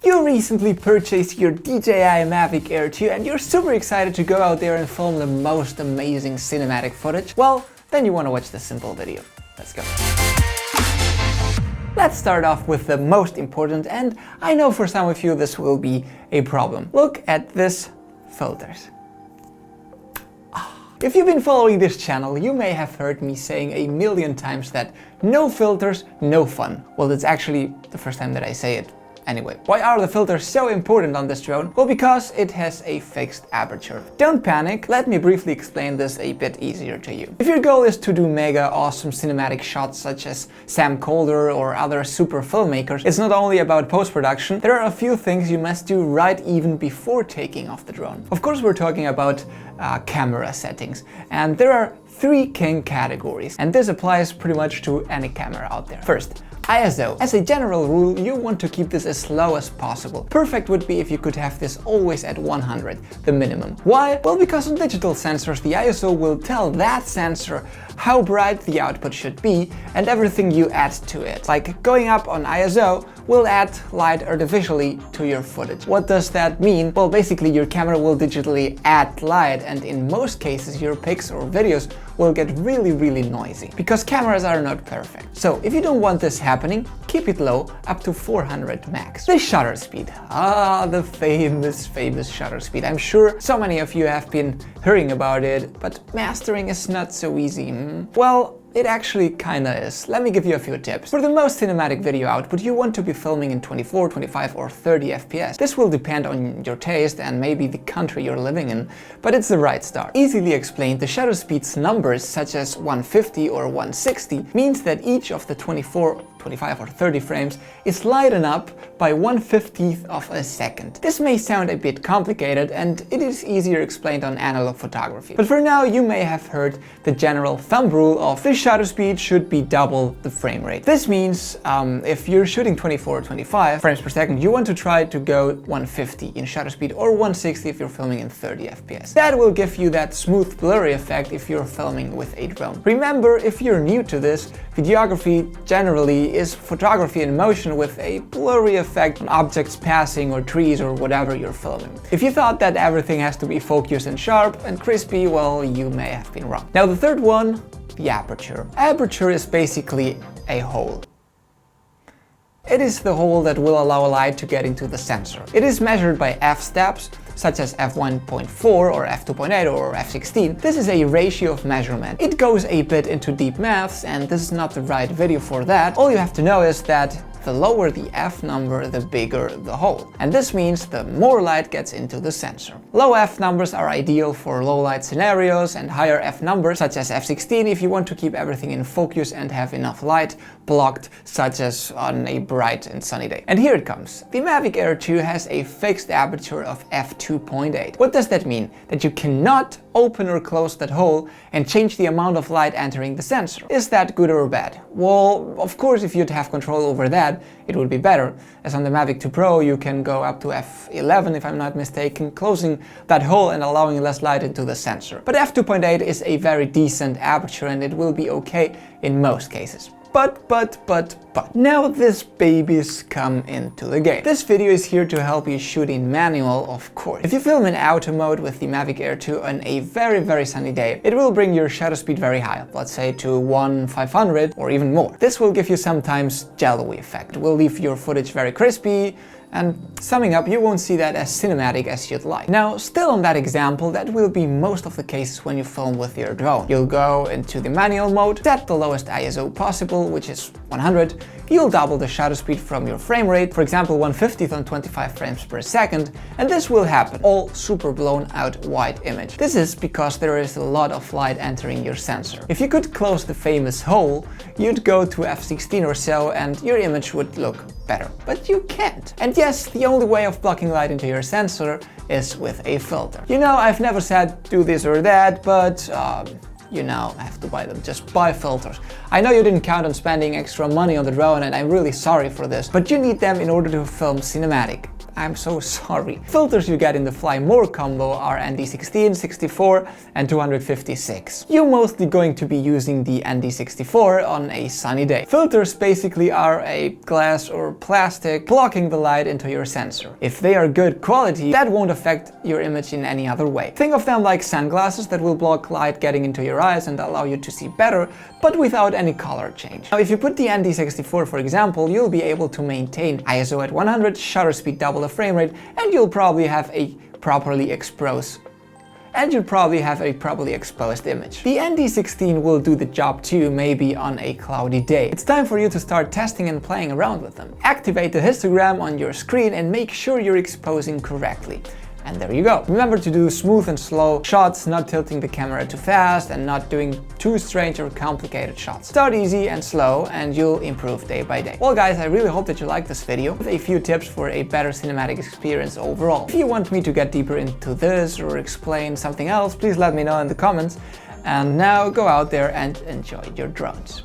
You recently purchased your DJI Mavic Air 2 and you're super excited to go out there and film the most amazing cinematic footage? Well, then you want to watch this simple video. Let's go. Let's start off with the most important, and I know for some of you this will be a problem. Look at this filters. If you've been following this channel, you may have heard me saying a million times that no filters, no fun. Well, it's actually the first time that I say it. Anyway, why are the filters so important on this drone? Well, because it has a fixed aperture. Don't panic, let me briefly explain this a bit easier to you. If your goal is to do mega awesome cinematic shots such as Sam Calder or other super filmmakers, it's not only about post-production, there are a few things you must do right even before taking off the drone. Of course, we're talking about camera settings, and there are three king categories, and this applies pretty much to any camera out there. First, ISO. As a general rule, you want to keep this as low as possible. Perfect would be if you could have this always at 100, the minimum. Why? Well, because on digital sensors, the ISO will tell that sensor how bright the output should be and everything you add to it. Like going up on ISO will add light artificially to your footage. What does that mean? Well, basically your camera will digitally add light, and in most cases your pics or videos will get really noisy because cameras are not perfect. So if you don't want this happening, keep it low, up to 400 max. The shutter speed. The famous shutter speed. I'm sure so many of you have been hearing about it, but mastering is not so easy. Well, it actually kinda is. Let me give you a few tips. For the most cinematic video output, you want to be filming in 24, 25 or 30 FPS. This will depend on your taste and maybe the country you're living in, but it's the right start. Easily explained, the shutter speed's numbers such as 150 or 160 means that each of the 24, 25 or 30 frames is lightened up by 1/50th of a second. This may sound a bit complicated, and it is easier explained on analog photography. But for now, you may have heard the general thumb rule of the shutter speed should be double the frame rate. This means if you're shooting 24 or 25 frames per second, you want to try to go 150 in shutter speed or 160 if you're filming in 30 FPS. That will give you that smooth blurry effect if you're filming with a drone. Remember, if you're new to this, videography generally is photography in motion with a blurry effect on objects passing or trees or whatever you're filming. If you thought that everything has to be focused and sharp and crispy, well, you may have been wrong. Now the third one, the aperture. Aperture is basically a hole. It is the hole that will allow light to get into the sensor. It is measured by f-steps, such as f1.4 or f2.8 or f16. This is a ratio of measurement. It goes a bit into deep maths, and this is not the right video for that. All you have to know is that the lower the f number, the bigger the hole. And this means the more light gets into the sensor. Low f numbers are ideal for low light scenarios, and higher f numbers, such as f16, if you want to keep everything in focus and have enough light blocked, such as on a bright and sunny day. And here it comes. The Mavic Air 2 has a fixed aperture of f2.8. What does that mean? That you cannot open or close that hole and change the amount of light entering the sensor. Is that good or bad? Well, of course, if you'd have control over that, it would be better. As on the Mavic 2 Pro, you can go up to f11, if I'm not mistaken, closing that hole and allowing less light into the sensor. But f2.8 is a very decent aperture, and it will be okay in most cases. But now this baby's come into the game. This video is here to help you shoot in manual, of course. If you film in auto mode with the Mavic Air 2 on a very sunny day, it will bring your shutter speed very high, let's say to 1/500 or even more. This will give you sometimes jello-y effect. It will leave your footage very crispy, and summing up, you won't see that as cinematic as you'd like. Now, still on that example, that will be most of the cases when you film with your drone. You'll go into the manual mode, set the lowest ISO possible, which is 100. You'll double the shutter speed from your frame rate, for example 1/50th on 25 frames per second, and this will happen. All super blown out white image. This is because there is a lot of light entering your sensor. If you could close the famous hole, you'd go to f16 or so and your image would look better. But you can't. And yes, the only way of blocking light into your sensor is with a filter. You know, I've never said do this or that, but you now have to buy them. Just buy filters. I know you didn't count on spending extra money on the drone, and I'm really sorry for this, but you need them in order to film cinematic. I'm so sorry. Filters you get in the Fly More combo are ND16, 64 and 256. You're mostly going to be using the ND64 on a sunny day. Filters basically are a glass or plastic blocking the light into your sensor. If they are good quality, that won't affect your image in any other way. Think of them like sunglasses that will block light getting into your eyes and allow you to see better, but without any color change. Now, if you put the ND64, for example, you'll be able to maintain ISO at 100, shutter speed double the frame rate, and you'll probably have a properly exposed image. The ND16 will do the job too, maybe on a cloudy day. It's time for you to start testing and playing around with them. Activate the histogram on your screen and make sure you're exposing correctly. And there you go. Remember to do smooth and slow shots, not tilting the camera too fast and not doing too strange or complicated shots. Start easy and slow and you'll improve day by day. Well guys, I really hope that you liked this video with a few tips for a better cinematic experience overall. If you want me to get deeper into this or explain something else, please let me know in the comments. And now go out there and enjoy your drones.